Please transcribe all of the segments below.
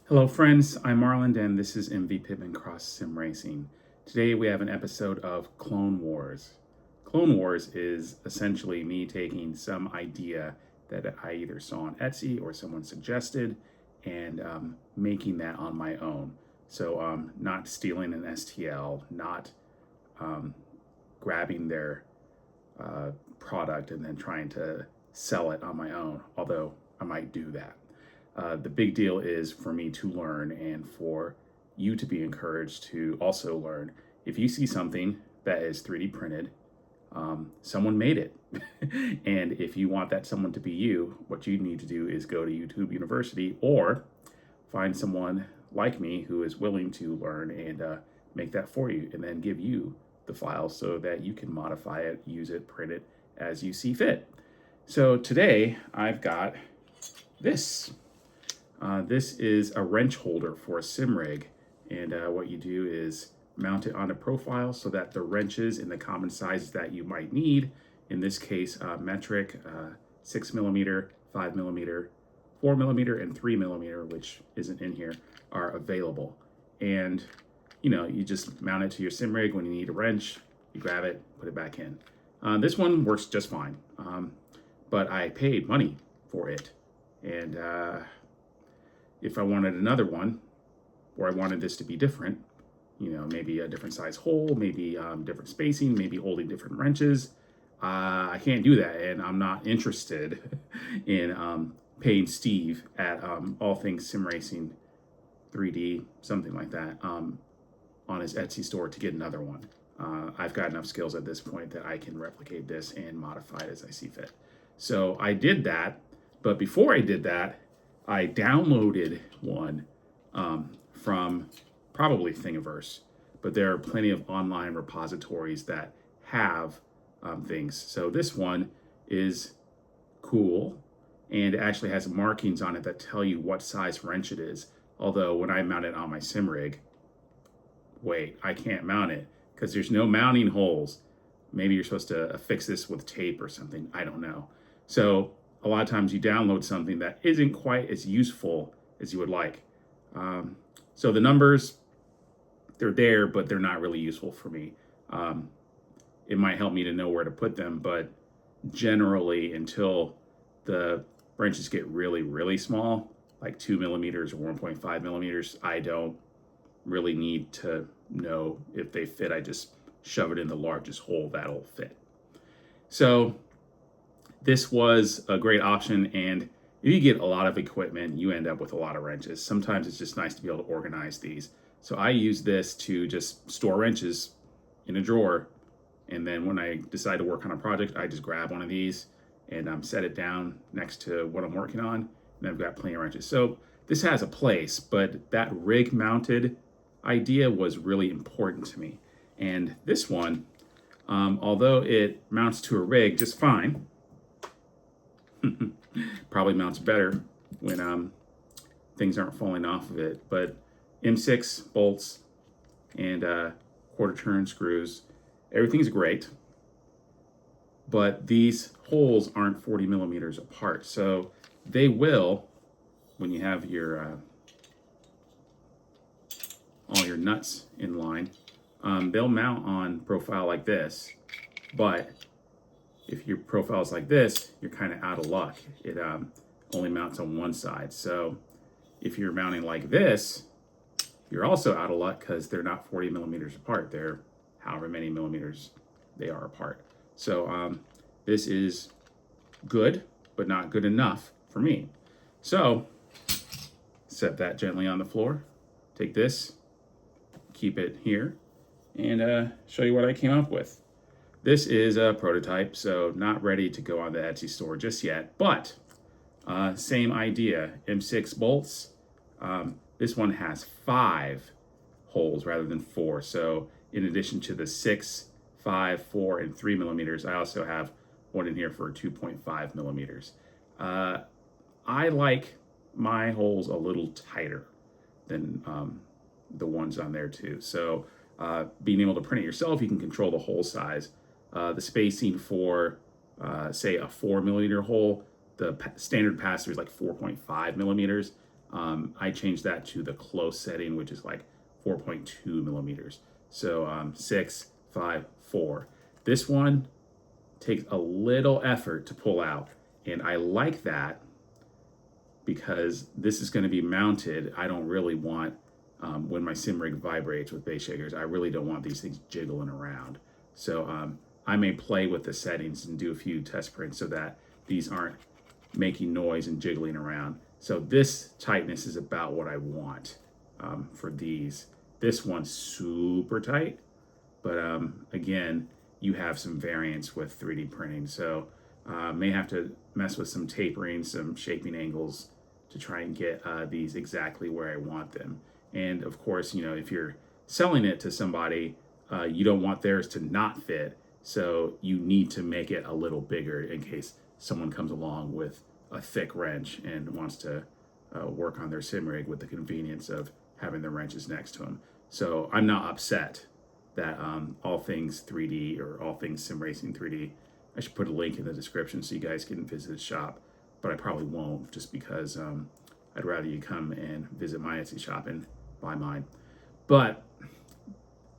Hello friends, I'm Marland and this is MV Pittman Cross Sim Racing. Today we have an episode of Clone Wars. Clone Wars is essentially me taking some idea that I either saw on Etsy or someone suggested and making that on my own. So not stealing an STL, not grabbing their product and then trying to sell it on my own, although I might do that. The big deal is for me to learn and for you to be encouraged to also learn. If you see something that is 3D printed, someone made it. And if you want that someone to be you, what you need to do is go to YouTube University or find someone like me who is willing to learn and make that for you and then give you the file so that you can modify it, use it, print it as you see fit. So today I've got this. This is a wrench holder for a sim rig, and what you do is mount it on a profile so that the wrenches in the common sizes that you might need, in this case metric, 6mm, 5mm, 4mm, and 3mm, which isn't in here, are available. And you just mount it to your sim rig. When you need a wrench, you grab it, put it back in. This one works just fine, but I paid money for it, and if I wanted another one, or I wanted this to be different, maybe a different size hole, maybe different spacing, maybe holding different wrenches, I can't do that, and I'm not interested in paying Steve at All Things Sim Racing 3D, something like that, on his Etsy store to get another one. I've got enough skills at this point that I can replicate this and modify it as I see fit. So I did that, but before I did that, I downloaded one from probably Thingiverse, but there are plenty of online repositories that have things. So this one is cool and it actually has markings on it that tell you what size wrench it is. Although when I mount it on my sim rig, wait, I can't mount it because there's no mounting holes. Maybe you're supposed to affix this with tape or something. I don't know. So a lot of times you download something that isn't quite as useful as you would like. So the numbers, they're there, but they're not really useful for me. It might help me to know where to put them, but generally until the wrenches get really, really small, like 2mm or 1.5mm, I don't really need to know if they fit. I just shove it in the largest hole that'll fit. So this was a great option, and if you get a lot of equipment, you end up with a lot of wrenches. Sometimes it's just nice to be able to organize these. So I use this to just store wrenches in a drawer, and then when I decide to work on a project, I just grab one of these and set it down next to what I'm working on, and I've got plenty of wrenches. So this has a place, but that rig mounted idea was really important to me. And this one, although it mounts to a rig just fine, probably mounts better when things aren't falling off of it. But M6 bolts and quarter turn screws, everything's great. But these holes aren't 40mm apart. So they will, when you have your all your nuts in line, they'll mount on profile like this. But if your profile is like this, you're kind of out of luck. It only mounts on one side. So if you're mounting like this, you're also out of luck because they're not 40mm apart. They're however many millimeters they are apart. So this is good, but not good enough for me. So set that gently on the floor. Take this, keep it here, and show you what I came up with. This is a prototype, so not ready to go on the Etsy store just yet, but same idea, M6 bolts. This one has 5 holes rather than 4. So in addition to the 6, 5, 4, and 3mm, I also have one in here for 2.5mm. I like my holes a little tighter than the ones on there too. So being able to print it yourself, you can control the hole size. The spacing for, say, a 4mm hole, the standard pass-through is like 4.5mm. I changed that to the close setting, which is like 4.2 millimeters. So 6, 5, 4. This one takes a little effort to pull out, and I like that because this is going to be mounted. I don't really want, when my sim rig vibrates with base shakers, I really don't want these things jiggling around. So I may play with the settings and do a few test prints so that these aren't making noise and jiggling around. So this tightness is about what I want for these. This one's super tight, but again, you have some variance with 3D printing. So may have to mess with some tapering, some shaping angles to try and get these exactly where I want them. And of course, you know, if you're selling it to somebody, you don't want theirs to not fit. So you need to make it a little bigger in case someone comes along with a thick wrench and wants to work on their sim rig with the convenience of having the wrenches next to them. So I'm not upset that All Things 3D or All Things Sim Racing 3D, I should put a link in the description so you guys can visit the shop, but I probably won't just because I'd rather you come and visit my Etsy shop and buy mine. But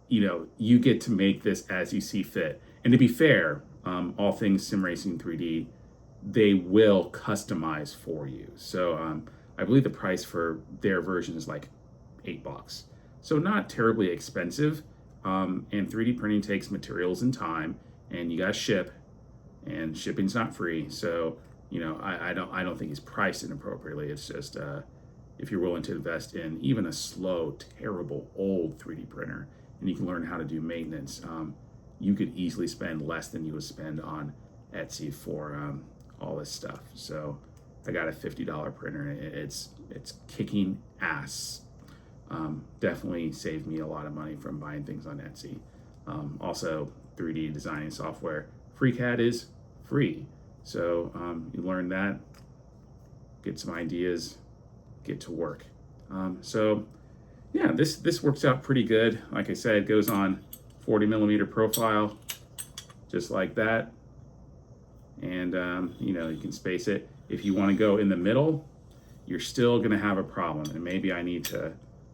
you know, you get to make this as you see fit. And to be fair, All Things Sim Racing 3D, they will customize for you. So I believe the price for their version is like $8. So not terribly expensive. And 3D printing takes materials and time, and you gotta ship, and shipping's not free. So you know, I don't think it's priced inappropriately. It's just if you're willing to invest in even a slow, terrible, old 3D printer, and you can learn how to do maintenance, you could easily spend less than you would spend on Etsy for all this stuff. So I got a $50 printer, and it's kicking ass. Definitely saved me a lot of money from buying things on Etsy. Also, 3D designing software, FreeCAD is free. So you learn that, get some ideas, get to work. So yeah, this works out pretty good. Like I said, it goes on 40 millimeter profile, just like that. And you know, you can space it. If you want to go in the middle, you're still gonna have a problem. And maybe I need to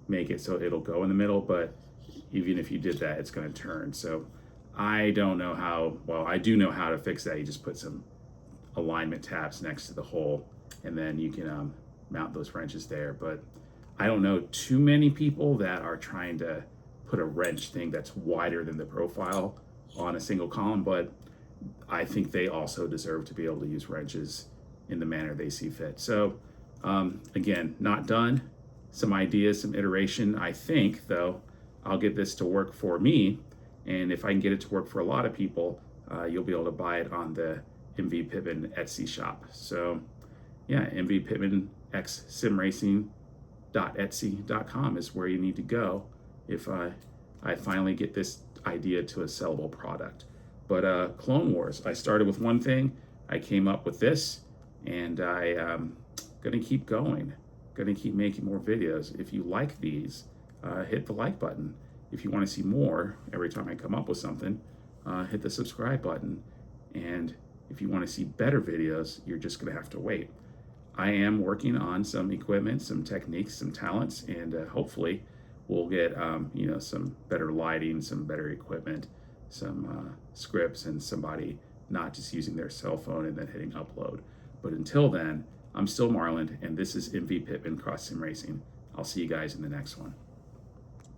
make it so it'll go in the middle, but even if you did that, it's gonna turn. So I don't know how, well, I do know how to fix that. You just put some alignment tabs next to the hole, and then you can mount those wrenches there. But I don't know too many people that are trying to put a wrench thing that's wider than the profile on a single column, but I think they also deserve to be able to use wrenches in the manner they see fit. So again, not done. Some ideas, some iteration. I think, though, I'll get this to work for me, and if I can get it to work for a lot of people, you'll be able to buy it on the MV Pittman Etsy shop. So yeah, MV Pittman X Sim Racing.etsy.com is where you need to go if I finally get this idea to a sellable product. But Clone Wars, I started with one thing, I came up with this, and I'm gonna keep going. Gonna keep making more videos. If you like these, hit the like button. If you want to see more every time I come up with something, hit the subscribe button. And if you want to see better videos, you're just gonna have to wait. I am working on some equipment, some techniques, some talents, and hopefully we'll get you know, some better lighting, some better equipment, some scripts, and somebody not just using their cell phone and then hitting upload. But until then, I'm still Marlon, and this is MV Pittman Cross Sim Racing. I'll see you guys in the next one.